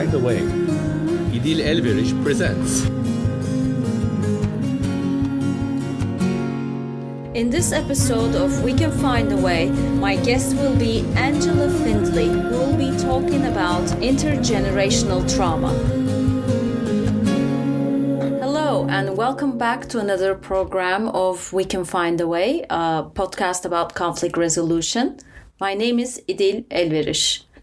WeCanFindAWay. İdil presents. In this episode of We Can Find a Way, my guest will be Angela Findlay, who will be talking about intergenerational trauma. Hello, and welcome back to another program of We Can Find a Way, a podcast about conflict resolution. My name is İdil.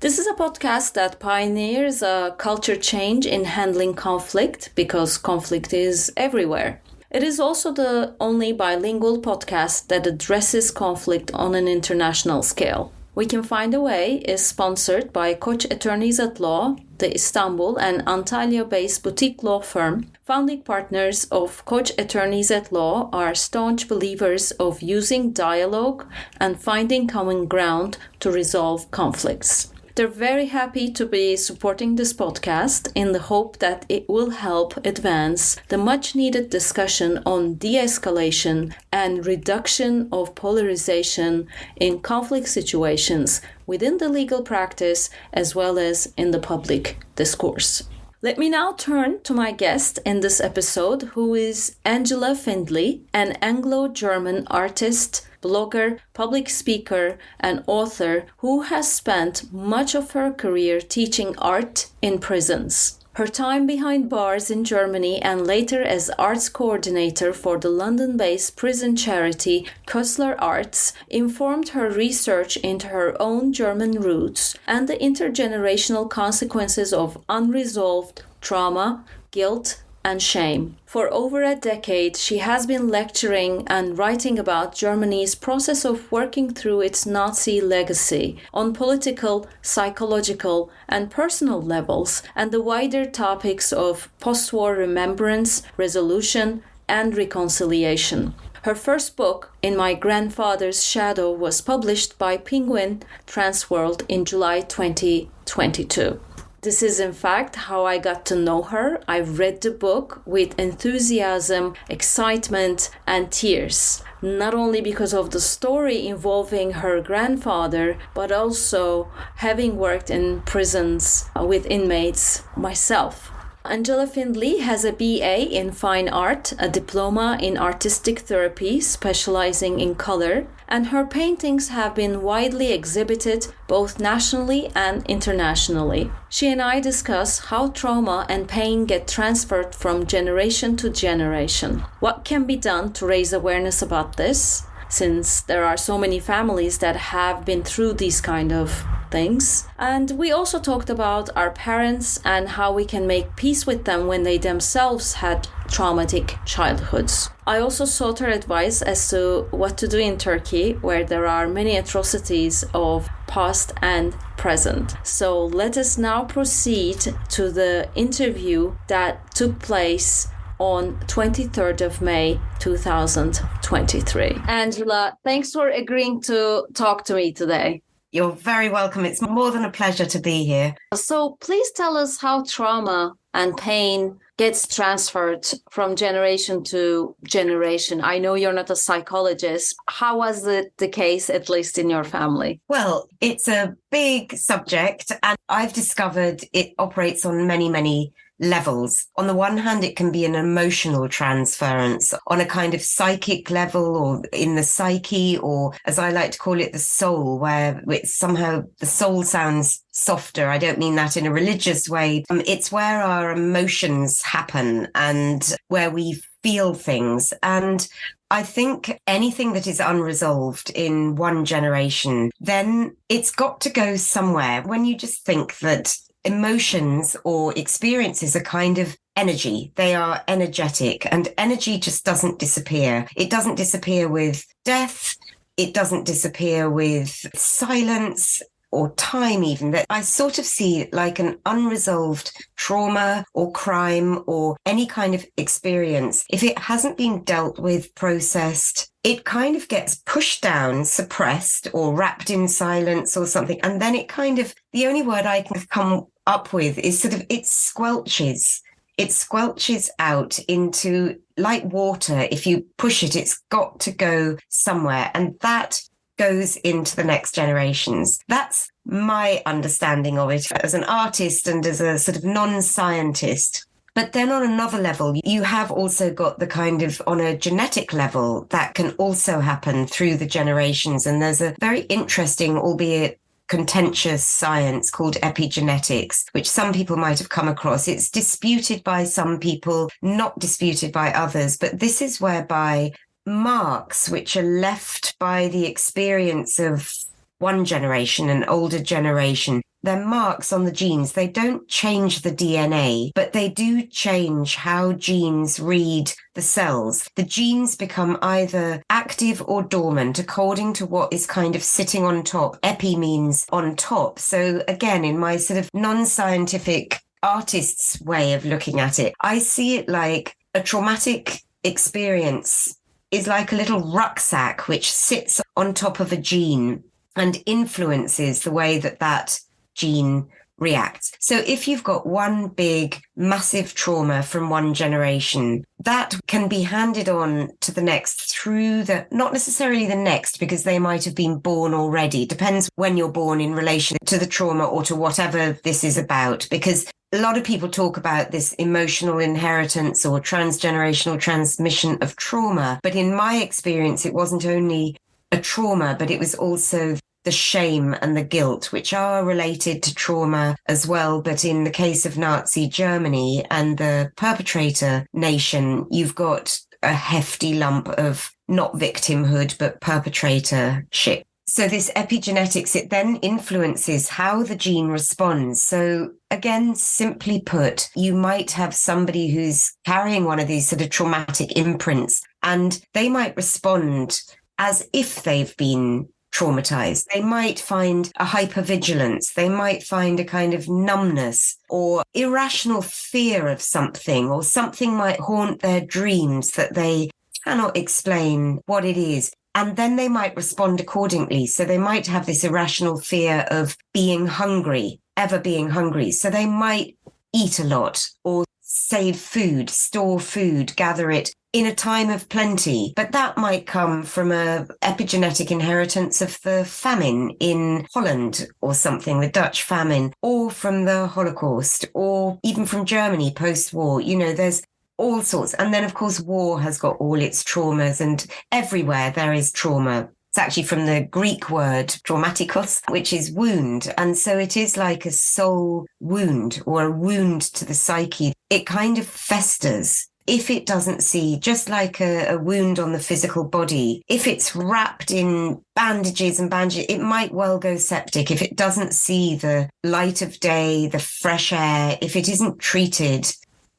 This is a podcast that pioneers a culture change in handling conflict because conflict is everywhere. It is also the only bilingual podcast that addresses conflict on an international scale. We Can Find a Way is sponsored by Koç Attorneys at Law, the Istanbul and Antalya-based boutique law firm. Founding partners of Koç Attorneys at Law are staunch believers of using dialogue and finding common ground to resolve conflicts. They're very happy to be supporting this podcast in the hope that it will help advance the much-needed discussion on de-escalation and reduction of polarization in conflict situations within the legal practice as well as in the public discourse. Let me now turn to my guest in this episode, who is Angela Findlay, an Anglo-German artist, blogger, public speaker, and author who has spent much of her career teaching art in prisons. Her time behind bars in Germany and later as arts coordinator for the London-based prison charity Köstler Arts informed her research into her own German roots and the intergenerational consequences of unresolved trauma, guilt, and shame. For over a decade, she has been lecturing and writing about Germany's process of working through its Nazi legacy on political, psychological, and personal levels, and the wider topics of post-war remembrance, resolution, and reconciliation. Her first book, In My Grandfather's Shadow, was published by Penguin Transworld in July 2022. This is in fact how I got to know her. I read the book with enthusiasm, excitement, and tears. Not only because of the story involving her grandfather, but also having worked in prisons with inmates myself. Angela Findlay has a BA in Fine Art, a diploma in artistic therapy specializing in color, and her paintings have been widely exhibited both nationally and internationally. She and I discuss how trauma and pain get transferred from generation to generation. What can be done to raise awareness about this, since there are so many families that have been through these kind of things. And we also talked about our parents and how we can make peace with them when they themselves had traumatic childhoods. I also sought her advice as to what to do in Turkey, where there are many atrocities of past and present. So let us now proceed to the interview that took place on 23rd of May 2023. Angela, thanks for agreeing to talk to me today. You're very welcome. It's more than a pleasure to be here. So please tell us how trauma and pain gets transferred from generation to generation. I know you're not a psychologist. How was it the case, at least in your family? Well, it's a big subject, and I've discovered it operates on many levels. On the one hand, it can be an emotional transference on a kind of psychic level or in the psyche, or as I like to call it, the soul, where it's somehow the soul sounds softer. I don't mean that in a religious way. It's where our emotions happen and where we feel things. And I think anything that is unresolved in one generation, then it's got to go somewhere. When you just think that emotions or experiences are kind of energy. They are energetic, and energy just doesn't disappear. It doesn't disappear with death. It doesn't disappear with silence or time even. That I sort of see it like an unresolved trauma or crime or any kind of experience. If it hasn't been dealt with, processed, it kind of gets pushed down, suppressed, or wrapped in silence or something. And then it kind of, the only word I can come up with is sort of, it squelches. It squelches out into, like water. If you push it, it's got to go somewhere. And that goes into the next generations. That's my understanding of it as an artist and as a sort of non-scientist. But then on another level, you have also got the kind of, on a genetic level, that can also happen through the generations. And there's a very interesting, albeit contentious science called epigenetics, which some people might have come across. It's disputed by some people, not disputed by others. But this is whereby marks which are left by the experience of one generation, an older generation, they're marks on the genes. They don't change the DNA, but they do change how genes read the cells. The genes become either active or dormant according to what is kind of sitting on top. Epi means on top. So again, in my sort of non-scientific artist's way of looking at it, I see it like a traumatic experience is like a little rucksack which sits on top of a gene and influences the way that that gene reacts. So if you've got one big, massive trauma from one generation, that can be handed on to the next through not necessarily the next, because they might have been born already. Depends when you're born in relation to the trauma or to whatever this is about, because a lot of people talk about this emotional inheritance or transgenerational transmission of trauma. But in my experience, it wasn't only a trauma, but it was also the shame and the guilt, which are related to trauma as well. But in the case of Nazi Germany and the perpetrator nation, you've got a hefty lump of not victimhood, but perpetratorship. So this epigenetics, it then influences how the gene responds. So again, simply put, you might have somebody who's carrying one of these sort of traumatic imprints, and they might respond as if they've been traumatized. They might find a hypervigilance. They might find a kind of numbness or irrational fear of something, or something might haunt their dreams that they cannot explain what it is. And then they might respond accordingly. So they might have this irrational fear of being hungry, ever being hungry. So they might eat a lot or save food, store food, gather it in a time of plenty. But that might come from a epigenetic inheritance of the famine in Holland or something, the Dutch famine, or from the Holocaust, or even from Germany post-war. You know, there's all sorts. And then, of course, war has got all its traumas, and everywhere there is trauma. It's actually from the Greek word traumatikos, which is wound. And so it is like a soul wound or a wound to the psyche. It kind of festers if it doesn't see, just like a wound on the physical body. If it's wrapped in bandages, it might well go septic. If it doesn't see the light of day, the fresh air, if it isn't treated,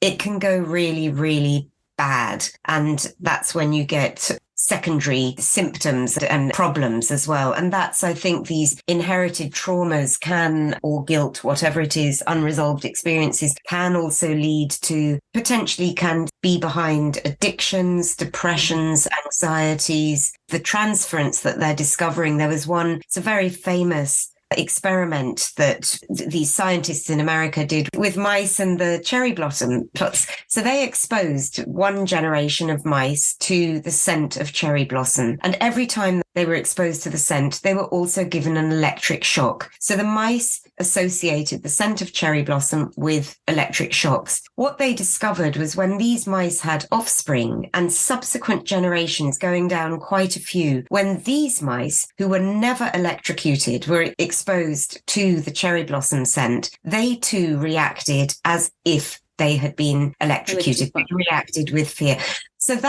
it can go really, really bad. And that's when you get secondary symptoms and problems as well. And that's, I think, these inherited traumas can, or guilt, whatever it is, unresolved experiences, can also lead to, potentially can be behind addictions, depressions, anxieties, the transference that they're discovering. There was one, it's a very famous experiment that these scientists in America did with mice and the cherry blossom plots. So they exposed one generation of mice to the scent of cherry blossom. And every time they were exposed to the scent, they were also given an electric shock. So the mice associated the scent of cherry blossom with electric shocks. What they discovered was when these mice had offspring and subsequent generations, going down quite a few, when these mice who were never electrocuted were exposed to the cherry blossom scent, they too reacted as if they had been electrocuted. They reacted with fear. So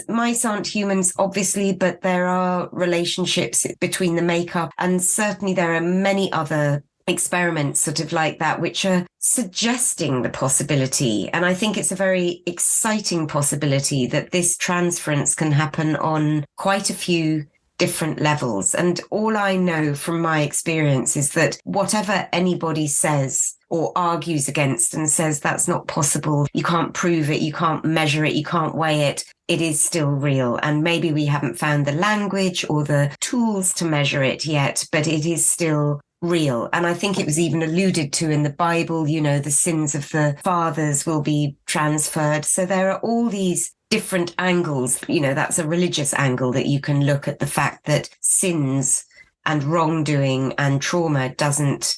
mice aren't humans, obviously, but there are relationships between the makeup. And certainly there are many other experiments sort of like that, which are suggesting the possibility. And I think it's a very exciting possibility that this transference can happen on quite a few different levels. And all I know from my experience is that whatever anybody says or argues against and says that's not possible, you can't prove it, you can't measure it, you can't weigh it, it is still real. And maybe we haven't found the language or the tools to measure it yet, but it is still real. And I think it was even alluded to in the Bible, you know, the sins of the fathers will be transferred. So there are all these different angles. You know, that's a religious angle, that you can look at the fact that sins and wrongdoing and trauma doesn't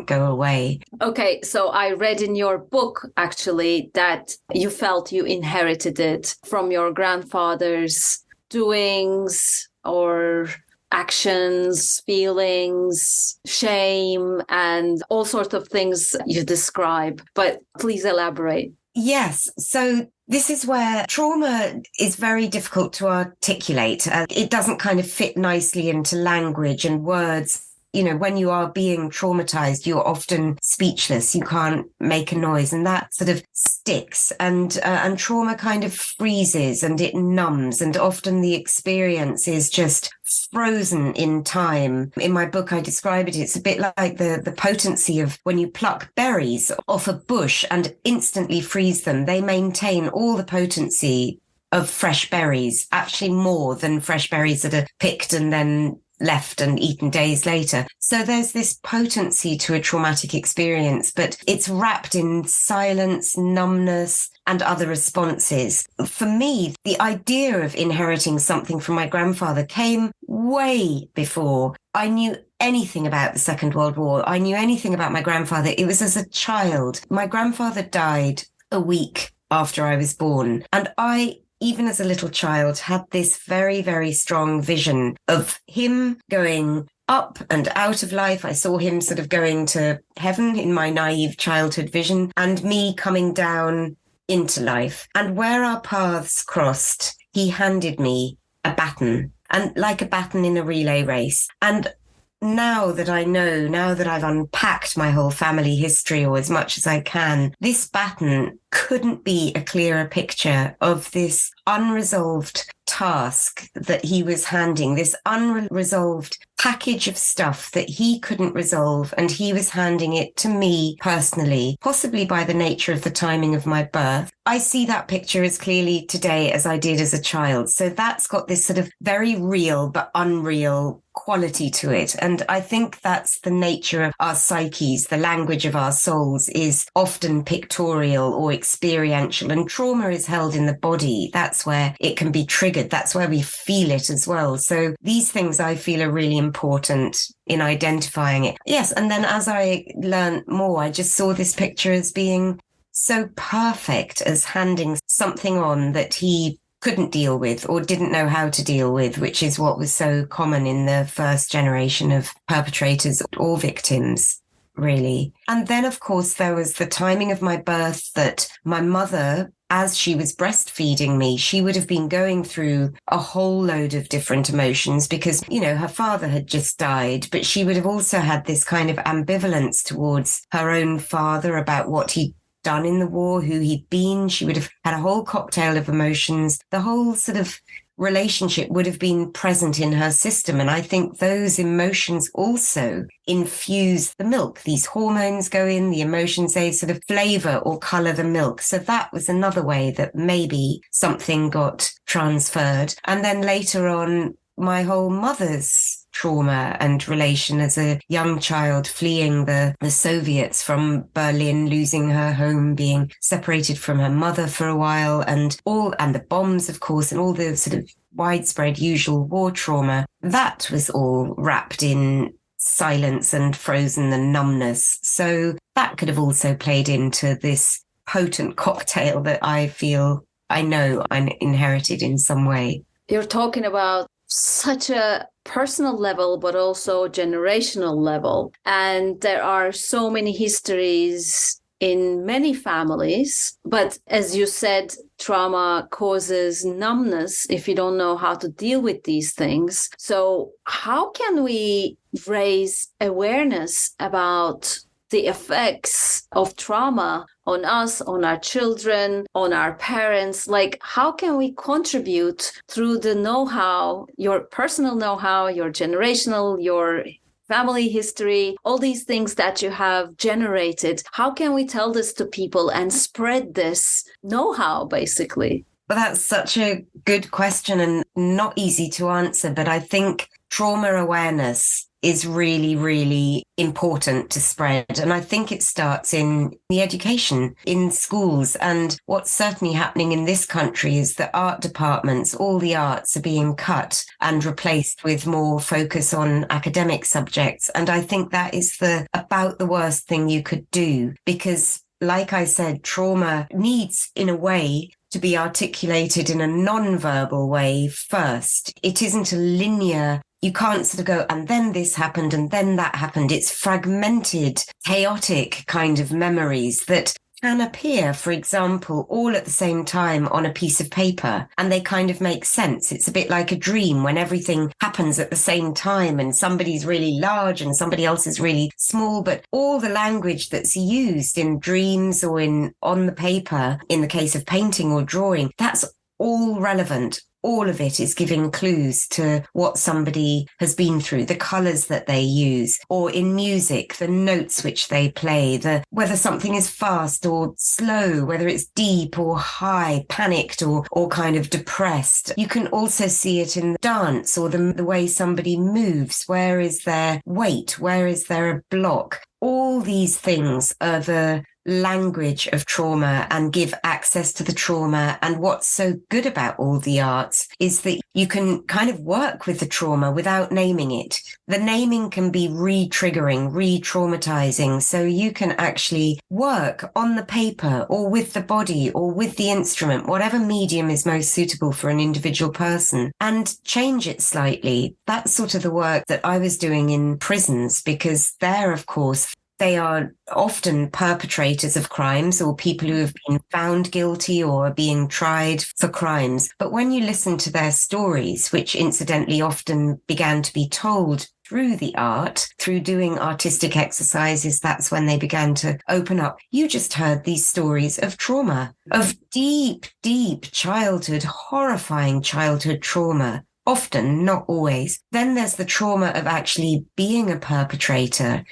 go away. Okay, so I read in your book actually that you felt you inherited it from your grandfather's doings or actions, feelings, shame, and all sorts of things you describe. But please elaborate. Yes. So this is where trauma is very difficult to articulate. It doesn't kind of fit nicely into language and words. You know, when you are being traumatized, you're often speechless. You can't make a noise, and that sort of sticks. And trauma kind of freezes and it numbs. And often the experience is just frozen in time. In my book, I describe it. It's a bit like the potency of when you pluck berries off a bush and instantly freeze them. They maintain all the potency of fresh berries, actually more than fresh berries that are picked and then left and eaten days later. So there's this potency to a traumatic experience, but it's wrapped in silence, numbness, and other responses. For me, the idea of inheriting something from my grandfather came way before I knew anything about the Second World War. I knew anything about my grandfather. It was as a child. My grandfather died a week after I was born, and I, even as a little child, had this very, very strong vision of him going up and out of life. I saw him sort of going to heaven in my naive childhood vision, and me coming down into life. And where our paths crossed, he handed me a baton, and like a baton in a relay race. And now that I know, now that I've unpacked my whole family history, or as much as I can, this baton couldn't be a clearer picture of this unresolved task that he was handing, this unresolved package of stuff that he couldn't resolve, and he was handing it to me personally, possibly by the nature of the timing of my birth. I see that picture as clearly today as I did as a child. So that's got this sort of very real but unreal quality to it. And I think that's the nature of our psyches. The language of our souls is often pictorial or experiential, and trauma is held in the body. That's where it can be triggered. That's where we feel it as well. So these things I feel are really important in identifying it. Yes. And then as I learned more, I just saw this picture as being so perfect, as handing something on that he couldn't deal with or didn't know how to deal with, which is what was so common in the first generation of perpetrators or victims, really. And then, of course, there was the timing of my birth, that my mother, as she was breastfeeding me, she would have been going through a whole load of different emotions because, you know, her father had just died, but she would have also had this kind of ambivalence towards her own father about what he'd done in the war, who he'd been. She would have had a whole cocktail of emotions. The whole sort of relationship would have been present in her system. And I think those emotions also infuse the milk. These hormones go in, the emotions, they sort of flavor or color the milk. So that was another way that maybe something got transferred. And then later on, my whole mother's trauma and relation as a young child, fleeing the Soviets from Berlin, losing her home, being separated from her mother for a while, and the bombs, of course, and all the sort of widespread usual war trauma. That was all wrapped in silence and frozen and numbness. So that could have also played into this potent cocktail that I feel I know I inherited in some way. You're talking about such a personal level, but also generational level. And there are so many histories in many families. But as you said, trauma causes numbness if you don't know how to deal with these things. So how can we raise awareness about the effects of trauma on us, on our children, on our parents? Like, how can we contribute through the know-how, your personal know-how, your generational, your family history, all these things that you have generated? How can we tell this to people and spread this know-how, basically? Well, that's such a good question and not easy to answer, but I think trauma awareness is really, really important to spread. And I think it starts in the education in schools. And what's certainly happening in this country is that art departments, all the arts are being cut and replaced with more focus on academic subjects. And I think that is about the worst thing you could do, because like I said, trauma needs, in a way, to be articulated in a non-verbal way first. It isn't a linear, you can't sort of go, and then this happened, and then that happened. It's fragmented, chaotic kind of memories that can appear, for example, all at the same time on a piece of paper, and they kind of make sense. It's a bit like a dream when everything happens at the same time and somebody's really large and somebody else is really small, but all the language that's used in dreams or on the paper, in the case of painting or drawing, that's all relevant. All of it is giving clues to what somebody has been through, the colours that they use, or in music, the notes which they play, whether something is fast or slow, whether it's deep or high, panicked or kind of depressed. You can also see it in dance or the way somebody moves. Where is their weight? Where is there a block? All these things are the language of trauma and give access to the trauma. And what's so good about all the arts is that you can kind of work with the trauma without naming it. The naming can be re-triggering, re-traumatizing. So you can actually work on the paper or with the body or with the instrument, whatever medium is most suitable for an individual person, and change it slightly. That's sort of the work that I was doing in prisons, because there, of course, they are often perpetrators of crimes or people who have been found guilty or are being tried for crimes. But when you listen to their stories, which incidentally often began to be told through the art, through doing artistic exercises, that's when they began to open up. You just heard these stories of trauma, of deep, deep childhood, horrifying childhood trauma. Often, not always. Then there's the trauma of actually being a perpetrator,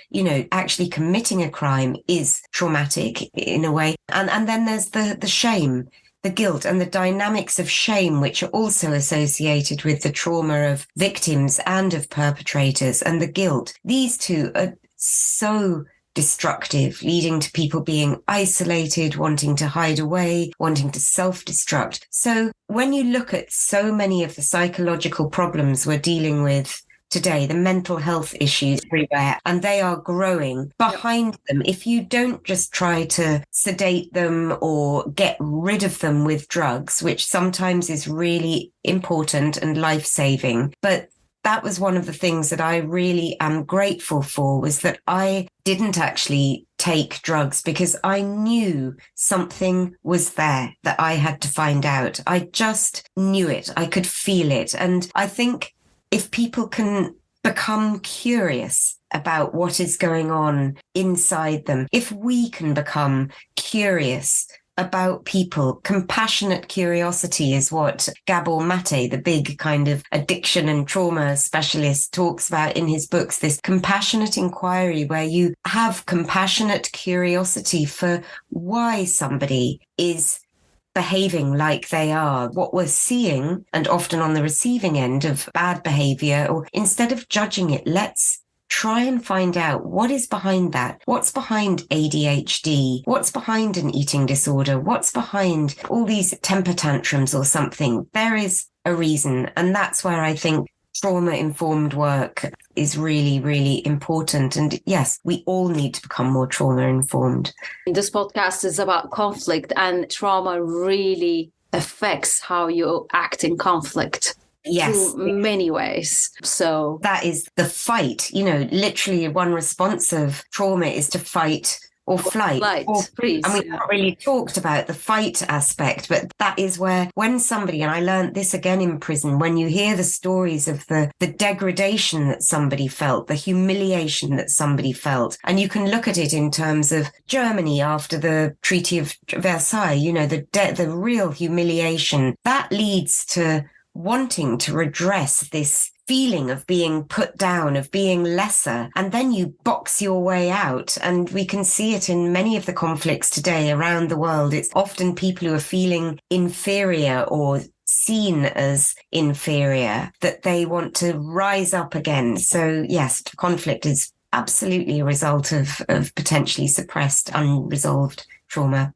actually committing a crime is traumatic in a way. And then there's the shame, the guilt and the dynamics of shame, which are also associated with the trauma of victims and of perpetrators, and the guilt. These two are so destructive, leading to people being isolated, wanting to hide away, wanting to self-destruct. So when you look at so many of the psychological problems we're dealing with today, the mental health issues everywhere, and they are growing, behind them, if you don't just try to sedate them or get rid of them with drugs, which sometimes is really important and life-saving, but that was one of the things that I really am grateful for, was that I didn't actually take drugs because I knew something was there that I had to find out. I just knew it. I could feel it. And I think if people can become curious about what is going on inside them, if we can become curious about people, compassionate curiosity is what Gabor Mate, the big kind of addiction and trauma specialist, talks about in his books, this compassionate inquiry where you have compassionate curiosity for why somebody is behaving like they are, what we're seeing, and often on the receiving end of bad behavior, or instead of judging it, let's try and find out what is behind that. What's behind ADHD? What's behind an eating disorder? What's behind all these temper tantrums or something? There is a reason. And that's where I think trauma-informed work is really, really important. And yes, we all need to become more trauma-informed. This podcast is about conflict, and trauma really affects how you act in conflict. Yes. Through many ways. So that is the fight. Literally one response of trauma is to fight or flight. Or freeze. And we've not really talked about the fight aspect, but that is where when somebody, and I learned this again in prison, when you hear the stories of the degradation that somebody felt, the humiliation that somebody felt, and you can look at it in terms of Germany after the Treaty of Versailles, the real humiliation, that leads to wanting to redress this feeling of being put down, of being lesser, and then you box your way out. And we can see it in many of the conflicts today around the world. It's often people who are feeling inferior or seen as inferior, that they want to rise up again. So yes, conflict is absolutely a result of potentially suppressed, unresolved trauma.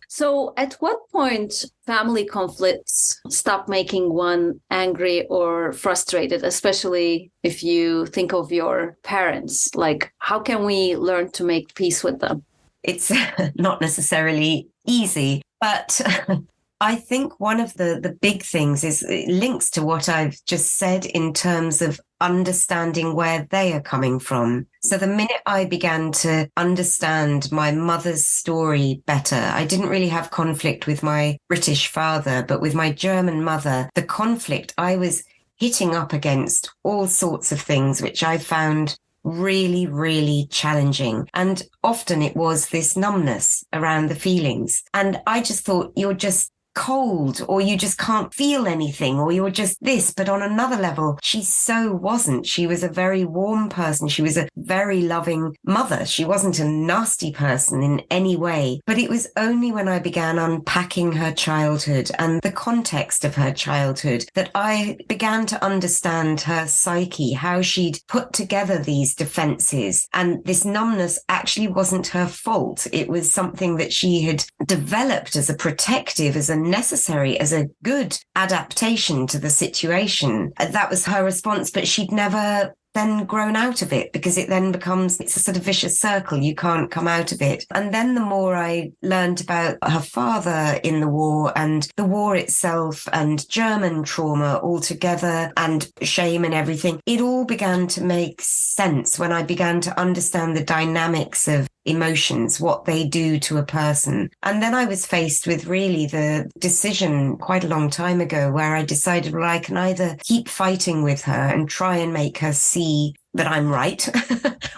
So at what point family conflicts stop making one angry or frustrated, especially if you think of your parents? Like, how can we learn to make peace with them? It's not necessarily easy, but I think one of the big things is it links to what I've just said in terms of understanding where they are coming from. So the minute I began to understand my mother's story better, I didn't really have conflict with my British father, but with my German mother, the conflict, I was hitting up against all sorts of things, which I found really, really challenging. And often it was this numbness around the feelings. And I just thought, you're just cold, or you just can't feel anything, or you're just this. But on another level, she so wasn't. She was a very warm person. She was a very loving mother. She wasn't a nasty person in any way. But it was only when I began unpacking her childhood and the context of her childhood that I began to understand her psyche, how she'd put together these defenses. And this numbness actually wasn't her fault. It was something that she had developed as a protective, as a necessary, as a good adaptation to the situation. That was her response, but she'd never then grown out of it, because it then becomes, it's a sort of vicious circle. You can't come out of it. And then the more I learned about her father in the war and the war itself and German trauma altogether and shame and everything, it all began to make sense when I began to understand the dynamics of emotions, what they do to a person. And then I was faced with really the decision quite a long time ago where I decided, well, I can either keep fighting with her and try and make her see that I'm right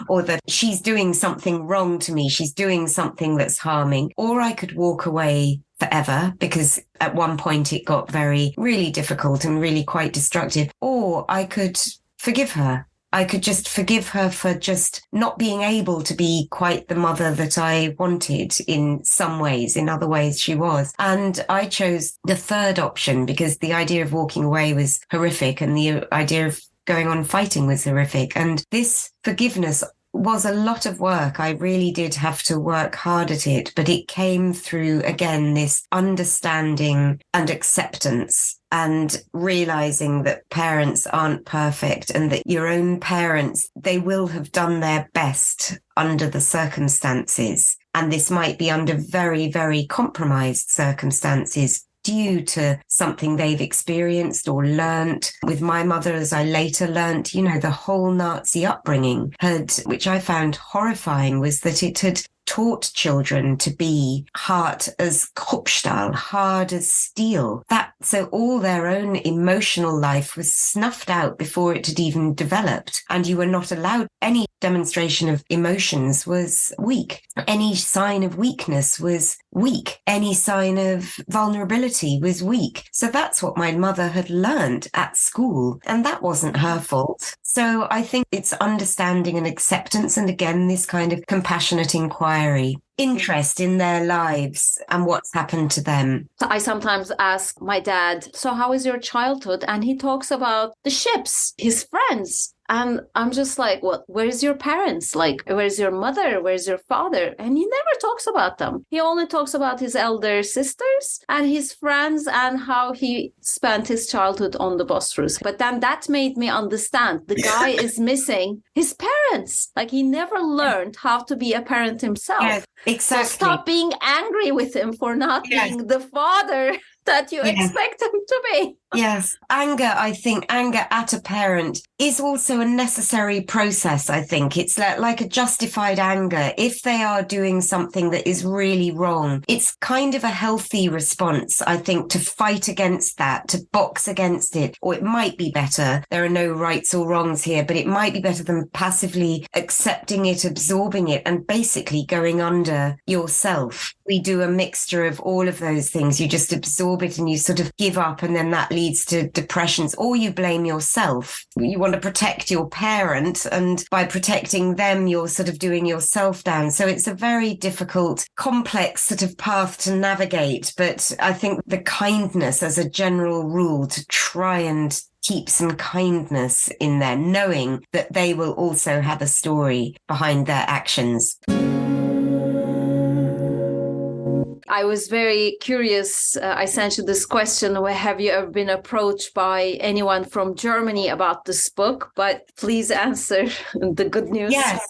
or that she's doing something wrong to me. She's doing something that's harming, or I could walk away forever, because at one point it got really difficult and really quite destructive, or I could forgive her. I could just forgive her for just not being able to be quite the mother that I wanted in some ways. In other ways, she was. And I chose the third option because the idea of walking away was horrific and the idea of going on fighting was horrific. And this forgiveness was a lot of work. I really did have to work hard at it, but it came through, again, this understanding and acceptance and realizing that parents aren't perfect and that your own parents, they will have done their best under the circumstances. And this might be under very, very compromised circumstances due to something they've experienced or learnt. With my mother, as I later learnt, the whole Nazi upbringing which I found horrifying, was that it had taught children to be hard as Kruppstahl, hard as steel. So all their own emotional life was snuffed out before it had even developed. And you were not allowed. Any demonstration of emotions was weak. Any sign of weakness was weak. Any sign of vulnerability was weak. So that's what my mother had learned at school. And that wasn't her fault. So I think it's understanding and acceptance. And again, this kind of compassionate inquiry, interest in their lives and what's happened to them. I sometimes ask my dad, so how is your childhood? And he talks about the ships, his friends. And I'm just like, well, where's your parents? Like, where's your mother? Where's your father? And he never talks about them. He only talks about his elder sisters and his friends and how he spent his childhood on the Bosphorus. But then that made me understand the guy is missing his parents. Like, he never learned how to be a parent himself. Yes, exactly. So stop being angry with him for not being the father that you expect him to be. Yes. Anger at a parent is also a necessary process, I think. It's like a justified anger. If they are doing something that is really wrong, it's kind of a healthy response, I think, to fight against that, to box against it. Or it might be better. There are no rights or wrongs here, but it might be better than passively accepting it, absorbing it, and basically going under yourself. We do a mixture of all of those things. You just absorb it and you sort of give up, and then that leads to depressions, or you blame yourself. You want to protect your parent, and by protecting them, you're sort of doing yourself down. So it's a very difficult, complex sort of path to navigate. But I think the kindness as a general rule, to try and keep some kindness in there, knowing that they will also have a story behind their actions. I was very curious. I sent you this question. Have you ever been approached by anyone from Germany about this book? But please answer the good news. Yes.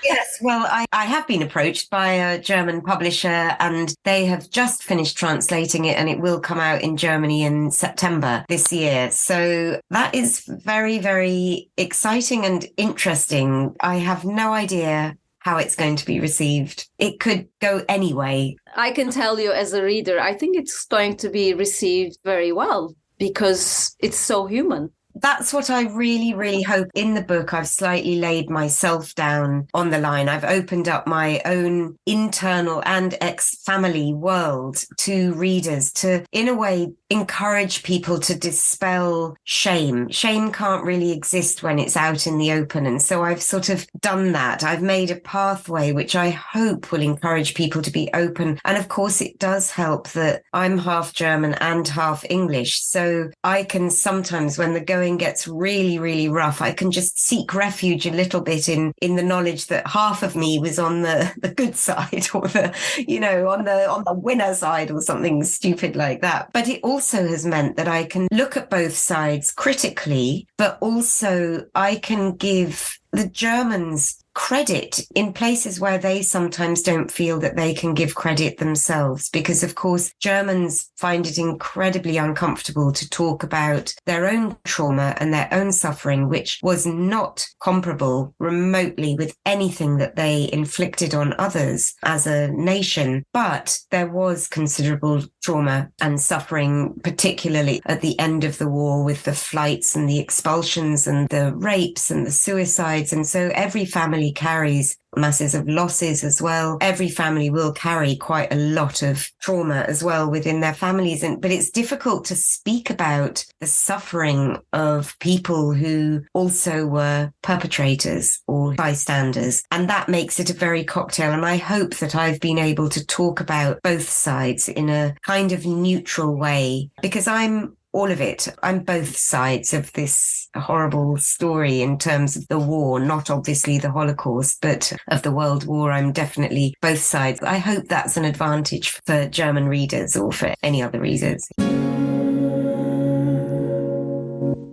Yes. Well, I have been approached by a German publisher, and they have just finished translating it, and it will come out in Germany in September this year. So that is very, very exciting and interesting. I have no idea how it's going to be received. It could go any way. I can tell you as a reader, I think it's going to be received very well because it's so human. That's what I really, really hope. In the book, I've slightly laid myself down on the line. I've opened up my own internal and ex-family world to readers to, in a way, encourage people to dispel shame. Shame can't really exist when it's out in the open. And so I've sort of done that. I've made a pathway which I hope will encourage people to be open. And of course, it does help that I'm half German and half English. So I can sometimes, when the going gets really, really rough, I can just seek refuge a little bit in the knowledge that half of me was on the good side, or on the winner side, or something stupid like that. But it also has meant that I can look at both sides critically, but also I can give the Germans credit in places where they sometimes don't feel that they can give credit themselves, because of course Germans find it incredibly uncomfortable to talk about their own trauma and their own suffering, which was not comparable remotely with anything that they inflicted on others as a nation. But there was considerable trauma and suffering, particularly at the end of the war, with the flights and the expulsions and the rapes and the suicides. And so every family carries masses of losses as well. Every family will carry quite a lot of trauma as well within their families. But it's difficult to speak about the suffering of people who also were perpetrators or bystanders. And that makes it a very cocktail. And I hope that I've been able to talk about both sides in a kind of neutral way, because I'm all of it. I'm both sides of this horrible story in terms of the war, not obviously the Holocaust, but of the World War. I'm definitely both sides. I hope that's an advantage for German readers or for any other readers.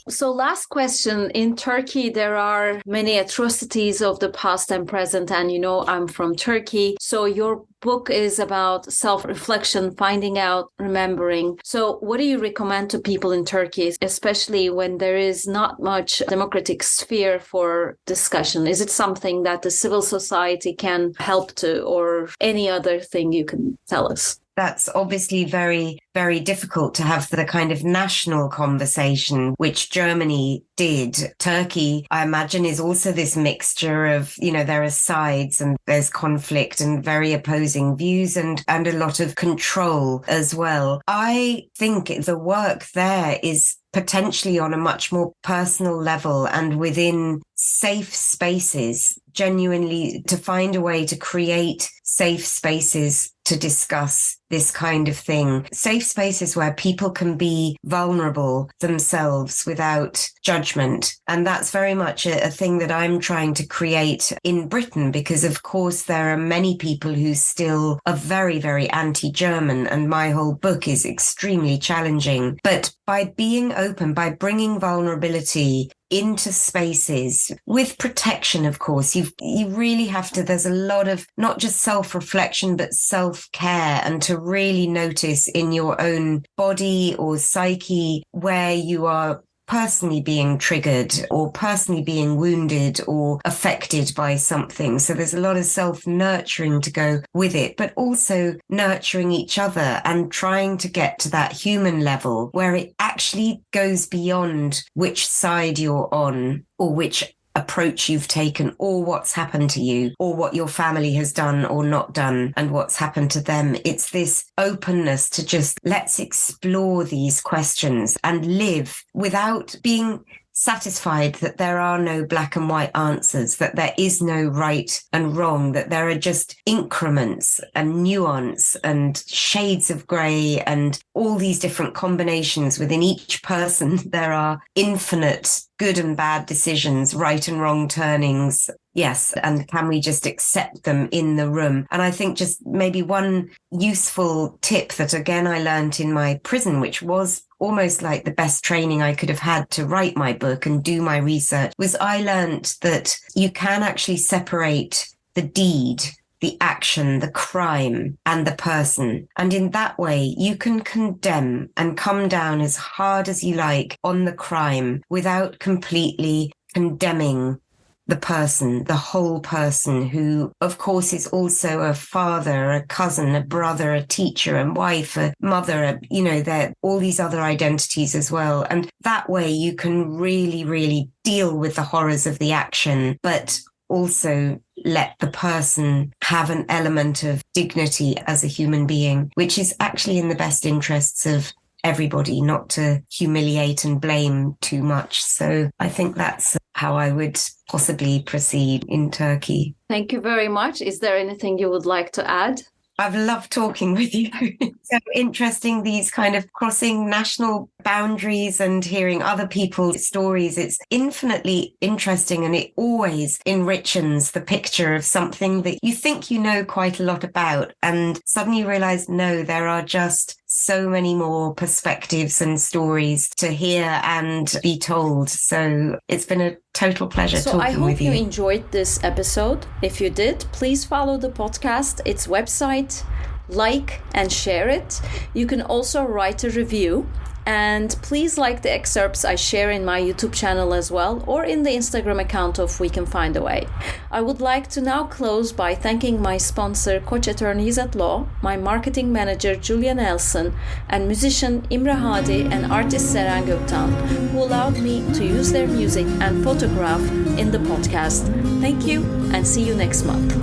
So last question. In Turkey, there are many atrocities of the past and present. And, I'm from Turkey. So your book is about self-reflection, finding out, remembering. So what do you recommend to people in Turkey, especially when there is not much democratic sphere for discussion? Is it something that the civil society can help to, or any other thing you can tell us? That's obviously very, very difficult to have the kind of national conversation which Germany did. Turkey, I imagine, is also this mixture of, there are sides and there's conflict and very opposing views and a lot of control as well. I think the work there is potentially on a much more personal level and within safe spaces, genuinely to find a way to create safe spaces to discuss this kind of thing. Safe spaces where people can be vulnerable themselves without judgment. And that's very much a thing that I'm trying to create in Britain, because of course there are many people who still are very, very anti-German, and my whole book is extremely challenging. But by being open, by bringing vulnerability into spaces with protection, of course, you really have to, there's a lot of not just self-reflection, but self-care, and to really notice in your own body or psyche where you are personally being triggered or personally being wounded or affected by something. So there's a lot of self-nurturing to go with it, but also nurturing each other and trying to get to that human level where it actually goes beyond which side you're on or which approach you've taken or what's happened to you or what your family has done or not done and what's happened to them. It's this openness to just let's explore these questions and live without being satisfied that there are no black and white answers, that there is no right and wrong, that there are just increments and nuance and shades of grey and all these different combinations within each person. There are infinite good and bad decisions, right and wrong turnings. Yes. And can we just accept them in the room? And I think just maybe one useful tip that, again, I learned in my prison, which was almost like the best training I could have had to write my book and do my research, was I learned that you can actually separate the deed, the action, the crime, and the person. And in that way, you can condemn and come down as hard as you like on the crime without completely condemning the person, the whole person, who, of course, is also a father, a cousin, a brother, a teacher, a wife, a mother, there are all these other identities as well. And that way you can really, really deal with the horrors of the action, but also let the person have an element of dignity as a human being, which is actually in the best interests of everybody, not to humiliate and blame too much. So I think that's how I would possibly proceed in Turkey. Thank you very much. Is there anything you would like to add? I've loved talking with you. It's so interesting, these kind of crossing national boundaries and hearing other people's stories. It's infinitely interesting, and it always enriches the picture of something that you think you know quite a lot about. And suddenly you realize, no, there are just so many more perspectives and stories to hear and be told. So it's been a total pleasure talking with you. So I hope you enjoyed this episode. If you did, please follow the podcast, its website, like and share it. You can also write a review. And please like the excerpts I share in my YouTube channel as well, or in the Instagram account of We Can Find a Way. I would like to now close by thanking my sponsor, Koç Attorneys at Law, my marketing manager, Julia Nelson, and musician Imre Hadi and artist Seren Göktan, who allowed me to use their music and photograph in the podcast. Thank you, and see you next month.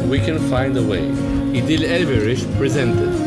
We Can Find a Way. İdil presented.